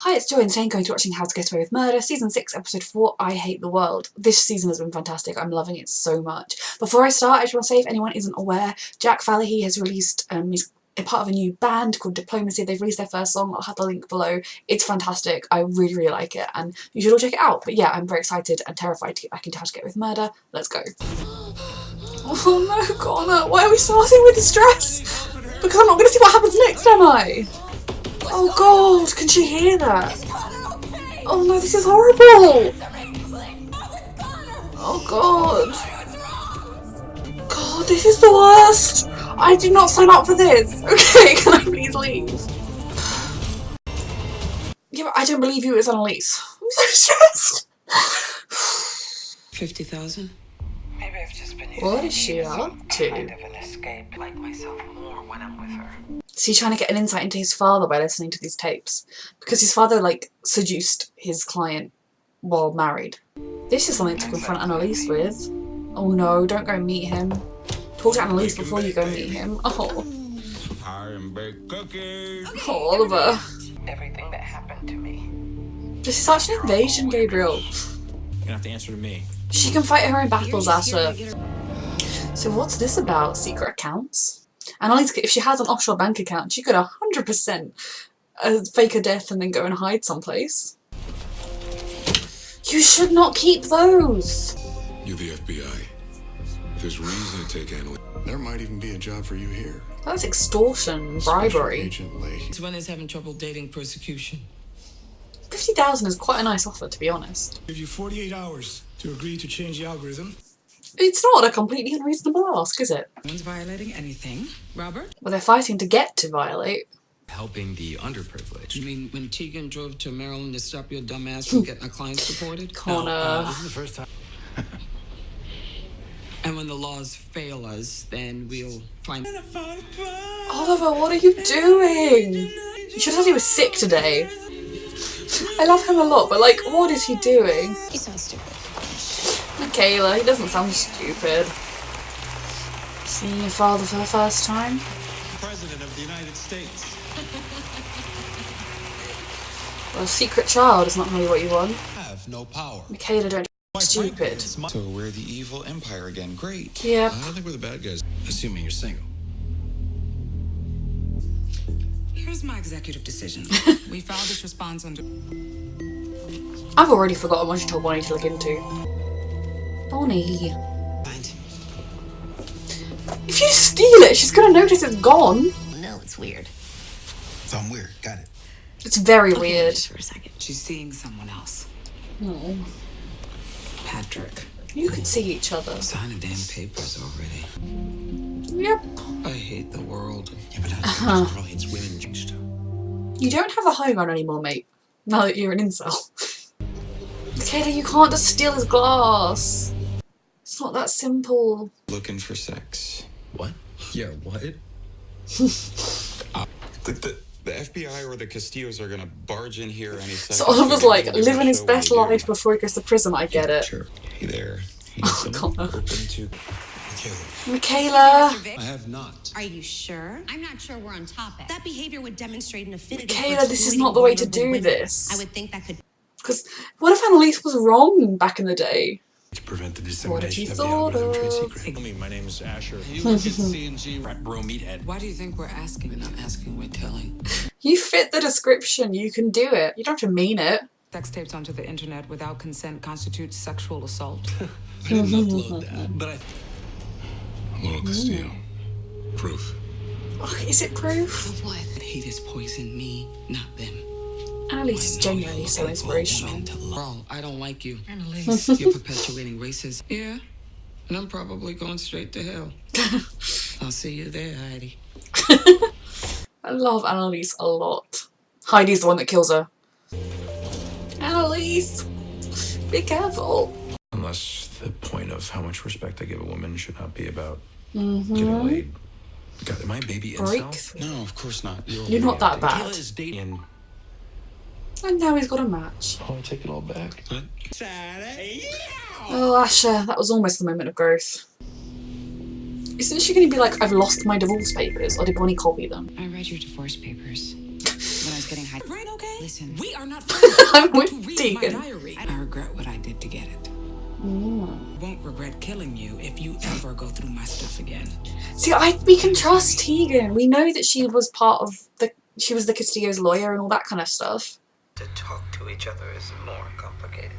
Hi, it's Joy and today I'm going to watching How to Get Away with Murder, Season 6, Episode 4, I Hate the World. This season has been fantastic, I'm loving it so much. Before I start, I just want to say, if anyone isn't aware, Jack Falahee has released, he's a part of a new band called Diplomacy. They've released their first song, I'll have the link below. It's fantastic, I really, really like it, and you should all check it out. But yeah, I'm very excited and terrified to get back into How to Get Away with Murder. Let's go. Oh no, Connor, why are we starting with this dress? Because I'm not going to see what happens next, am I? Oh god, can she hear that? Oh no, this is horrible! Oh god. God, this is the worst! I did not sign up for this! Okay, can I please leave? Yeah, but I don't believe you, it's Annalise. I'm so stressed! 50,000? Maybe I've just been What is she up to? kind of an escape, like myself more when I'm with her. Is he trying to get an insight into his father by listening to these tapes? Because his father, like, seduced his client while married. This is something to confront Annalise with. Oh no, don't go meet him. Talk to Annalise before you go meet him. Oh. Oh, Oliver. Everything that happened to me. This is such an invasion, Gabriel. You're gonna have to answer to me. She can fight her own battles, Asher. So what's this about? Secret accounts? Annalise, if she has an offshore bank account, she could 100% fake a death and then go and hide someplace. You should not keep those! You're the FBI. There's reason to take Annalise. There might even be a job for you here. That's extortion, bribery. Agent Leahy. It's when he's having trouble dating persecution. 50,000 is quite a nice offer, to be honest. Give you 48 hours to agree to change the algorithm. It's not a completely unreasonable ask, is it? No one's violating anything. Robert? Well, they're fighting to get to violate. Helping the underprivileged. You mean when Tegan drove to Maryland to stop your dumb ass from getting our clients deported? Connor. This is the first time. And when the laws fail us, then we'll find... Oliver, what are you doing? You should have said he was sick today. I love him a lot, but like, what is he doing? You sound stupid. Michaela, he doesn't sound stupid. Seeing your father for the first time? President of the United States. Well, secret child is not really what you want. Have no power. Michaela, don't be stupid. So we're the evil empire again. Great. Yep. I don't think we're the bad guys, assuming you're single. Here's my executive decision. We filed this response under... I've already forgotten what you told Bonnie to look into. Bonnie. If you steal it, she's gonna notice it's gone. No, it's weird. So I'm weird. Got it. It's very Okay, weird. just for a second. She's seeing someone else. Oh. Patrick. You could see each other. Sign the damn papers already. Yep. I hate the world. Yeah, but how girl hates women changed. You don't have a home run anymore, mate. Now that you're an incel. Michaela, you can't just steal his glass. It's not that simple. Looking for sex. What? Yeah, what? The FBI or the Castillos are gonna barge in here any second. So Oliver's They're like gonna living his show best what we do. life before he goes to prison. I get it. Sure. Hey there. Oh, God. Open to... Michaela. I have not. Are you sure? I'm not sure we're on topic. That behavior would demonstrate an affinity. Michaela, for this is exploiting not the way to vulnerable do women. this. I would think that could. Because what if Annalise was wrong back in the day? To prevent the What have you dissemination of the thought algorithm trade of? secret. My name is Asher. You work at C&G Rat Bro Meathead. Why do you think we're asking? We're not asking, we're telling. You fit the description. You can do it. You don't have to mean it. Sex tapes onto the internet without consent constitutes sexual assault. I didn't upload that, but I... Little Castillo. Proof. Oh, is it proof? Of what? Hate has poisoned me, not them. Annalise is genuinely so inspirational. Bro, I don't like you. Annalise. You're perpetuating racism. Yeah, and I'm probably going straight to hell. I'll see you there, Heidi. I love Annalise a lot. Heidi's the one that kills her. Annalise! Be careful. Unless the point of how much respect I give a woman should not be about getting laid. God, am I a baby incel? Breakthrough. No, of course not. You're not that Michaela bad. is dating... And now he's got a match. Oh, I take it all back. Oh, Asher, that was almost the moment of growth. Isn't she going to be like, I've lost my divorce papers, or did Bonnie copy them? I read your divorce papers. when I was getting high. Right, okay? Listen, We are not friends. I'm with To read Tegan. my diary. I regret what I did to get it. Won't regret killing you if you ever go through my stuff again. See, we can trust Tegan. We know that she was part of she was the Castillo's lawyer and all that kind of stuff. To talk to each other is more complicated.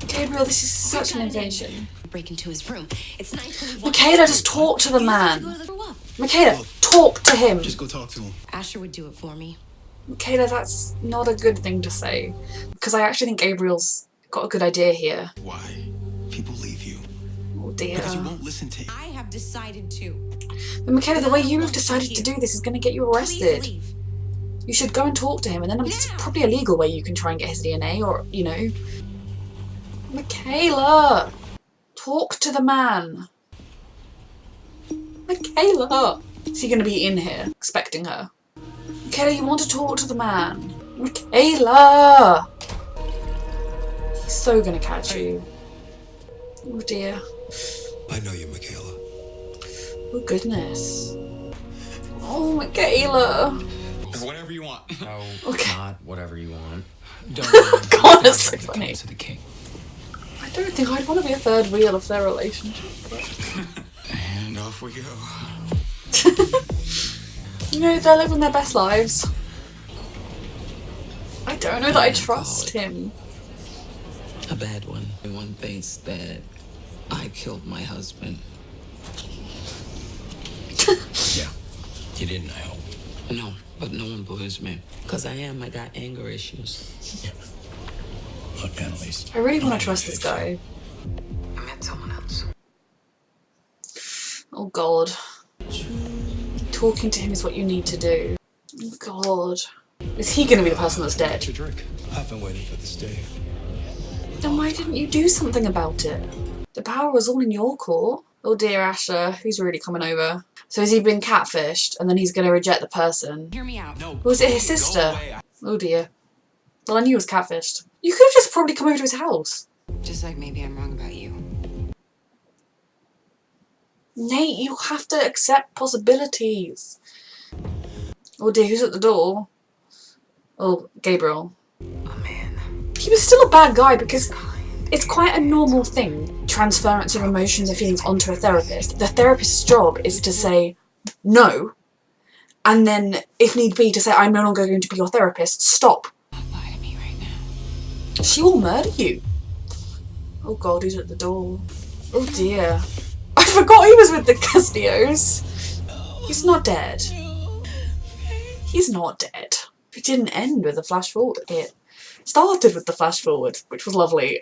Gabriel, this is such an invasion. break into his room. It's 9:21. Michaela, just talk to the man. Go to the Michaela, talk to him. Just go talk to him. Asher would do it for me. Michaela, that's not a good thing to say. Because I actually think Gabriel's got a good idea here. Why? People leave you. Oh dear. Because you won't listen to I have decided to. But Michaela, the way you have decided to do this is going to get you arrested. Please leave. You should go and talk to him, and then it's probably a legal way you can try and get his DNA, or, you know. Michaela! Talk to the man. Michaela! Is he going to be in here, expecting her? Michaela, you want to talk to the man. Michaela! He's so going to catch you. Oh dear. I know you, Michaela. Oh goodness. Oh, Michaela. Whatever you want. No, Okay. not whatever you want. Don't worry. God, that's so When it funny. comes to the king. I don't think I'd want to be a third wheel of their relationship. But... And off we go. You know, they're living their best lives. I don't know that I trust him. A bad one. Everyone thinks that I killed my husband. Yeah. You didn't, I hope. No, but no one believes me. Because I got anger issues. Look, Annalise. I really want to trust this guy. I met someone else. Oh god. Talking to him is what you need to do. Oh god. Is he going to be the person that's dead? Your drink. I've been waiting for this day. Then why didn't you do something about it? The power was all in your court. Oh dear, Asher, who's really coming over? So has he been catfished and then he's going to reject the person? Hear me out. No. Was it his sister? Oh dear. Well, I knew he was catfished. You could have just probably come over to his house. Just like maybe I'm wrong about you. Nate, you have to accept possibilities. Oh dear, who's at the door? Oh, Gabriel. A man. He was still a bad guy because it's quite a normal thing, transference of emotions and feelings onto a therapist. The therapist's job is to say no, and then, if need be, to say, I'm no longer going to be your therapist, stop. Don't lie to me right now. She will murder you. Oh god, who's at the door? Oh dear. I forgot he was with the Castillos. He's not dead. He's not dead. It didn't end with a flash forward. It started with the flash forward, which was lovely.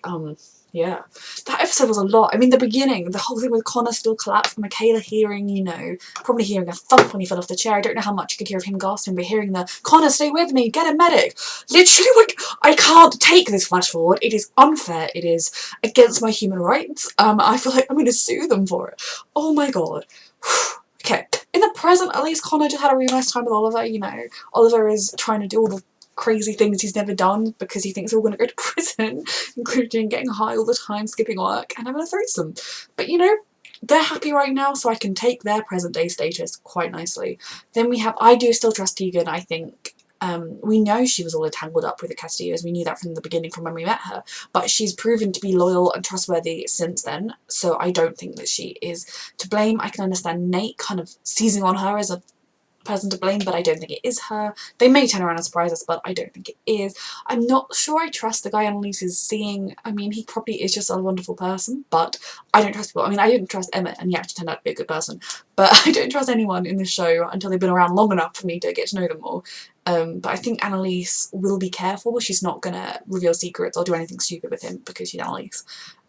Yeah. That episode was a lot. I mean, the beginning, the whole thing with Connor still collapsed, Michaela hearing, you know, probably hearing a thump when he fell off the chair. I don't know how much you could hear of him gasping, but hearing the, Connor, stay with me, get a medic. Literally, like, I can't take this flash forward. It is unfair. It is against my human rights. I feel like I'm going to sue them for it. Oh my god. Okay. In the present, at least Connor just had a really nice time with Oliver, you know. Oliver is trying to do all the crazy things he's never done because he thinks they're all going to go to prison, including getting high all the time, skipping work, and having a threesome. But you know, they're happy right now, so I can take their present day status quite nicely. Then we have, I do still trust Tegan, I think. We know she was all entangled up with the Castillos. We knew that from the beginning, from when we met her. But she's proven to be loyal and trustworthy since then. So I don't think that she is to blame. I can understand Nate kind of seizing on her as a person to blame, but I don't think it is her. They may turn around and surprise us, but I don't think it is. I'm not sure I trust the guy Annalise is seeing. I mean, he probably is just a wonderful person, but I don't trust people. I mean, I didn't trust Emmett, and he actually turned out to be a good person. But I don't trust anyone in this show until they've been around long enough for me to get to know them more. But I think Annalise will be careful. She's not going to reveal secrets or do anything stupid with him because she's Annalise.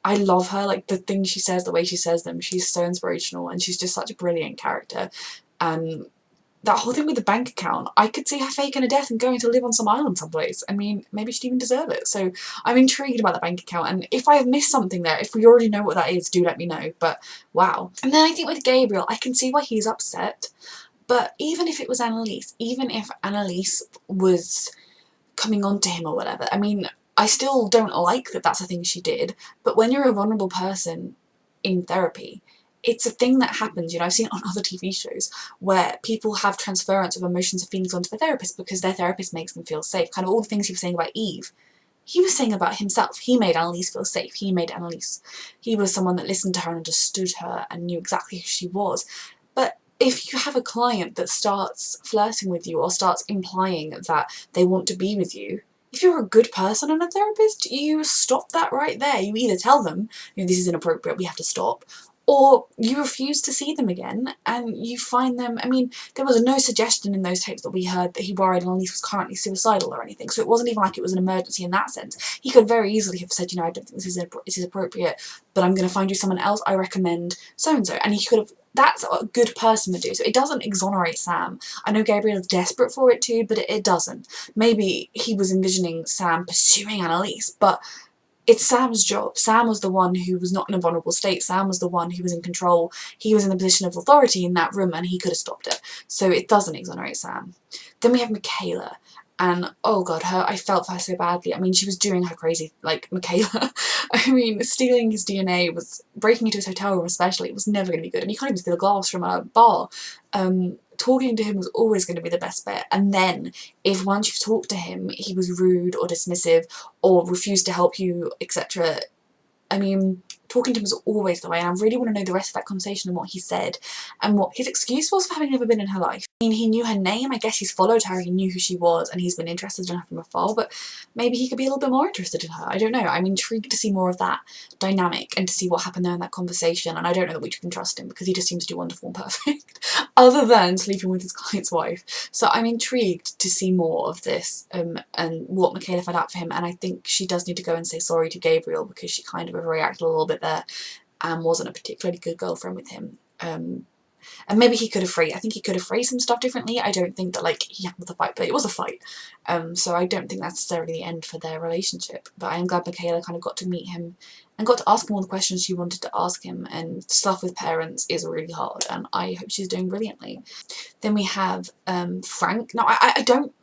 I love her, like the things she says, the way she says them. She's so inspirational and she's just such a brilliant character. And that whole thing with the bank account, I could see her faking a death and going to live on some island someplace. I mean, maybe she'd even deserve it. So I'm intrigued about the bank account. And if I have missed something there, if we already know what that is, do let me know. But wow. And then I think with Gabriel, I can see why he's upset. But even if it was Annalise, even if Annalise was coming on to him or whatever, I mean, I still don't like that that's a thing she did. But when you're a vulnerable person in therapy, it's a thing that happens, you know, I've seen it on other TV shows where people have transference of emotions and feelings onto their therapist because their therapist makes them feel safe. Kind of all the things he was saying about Eve, he was saying about himself. He made Annalise feel safe. He was someone that listened to her and understood her and knew exactly who she was. But if you have a client that starts flirting with you or starts implying that they want to be with you, if you're a good person and a therapist, you stop that right there. You either tell them, you know, this is inappropriate, we have to stop, or you refuse to see them again and you find them. I mean, there was no suggestion in those tapes that we heard that he worried Annalise was currently suicidal or anything, so it wasn't even like it was an emergency in that sense. He could very easily have said, you know, I don't think this is appropriate, but I'm going to find you someone else, I recommend so-and-so, and he could have. That's what a good person would do. So it doesn't exonerate Sam. I know Gabriel is desperate for it too, but it doesn't. Maybe he was envisioning Sam pursuing Annalise, but it's Sam's job. Sam was the one who was not in a vulnerable state. Sam was the one who was in control. He was in the position of authority in that room and he could have stopped it. So it doesn't exonerate Sam. Then we have Michaela. And oh god, I felt for her so badly. I mean, she was doing her crazy, like, Michaela. I mean, stealing his DNA was, breaking into his hotel room especially, it was never going to be good. And you can't even steal glass from a bar. Talking to him was always going to be the best bet. And then, if once you've talked to him, he was rude or dismissive or refused to help you, etc., I mean, talking to him was always the way, and I really want to know the rest of that conversation and what he said and what his excuse was for having never been in her life. I mean, he knew her name, I guess he's followed her, he knew who she was, and he's been interested in her from afar, but maybe he could be a little bit more interested in her. I don't know. I'm intrigued to see more of that dynamic and to see what happened there in that conversation, and I don't know that we can trust him because he just seems to do wonderful and perfect, other than sleeping with his client's wife. So I'm intrigued to see more of this and what Michaela found out for him, and I think she does need to go and say sorry to Gabriel because she kind of overreacted a little bit there and wasn't a particularly good girlfriend with him. And maybe he could have I think he could have phrased some stuff differently. I don't think that, like, he had the fight, but it was a fight. So I don't think that's necessarily the end for their relationship. But I am glad Michaela kind of got to meet him and got to ask him all the questions she wanted to ask him, and stuff with parents is really hard, and I hope she's doing brilliantly. Then we have Frank. Now, I don't...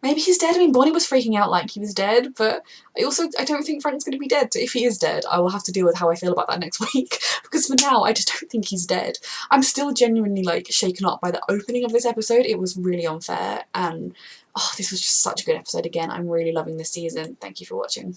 Maybe he's dead. I mean, Bonnie was freaking out like he was dead, but I don't think Frank's going to be dead. So if he is dead, I will have to deal with how I feel about that next week. Because for now, I just don't think he's dead. I'm still genuinely, like, shaken up by the opening of this episode. It was really unfair, and oh, this was just such a good episode again. I'm really loving this season. Thank you for watching.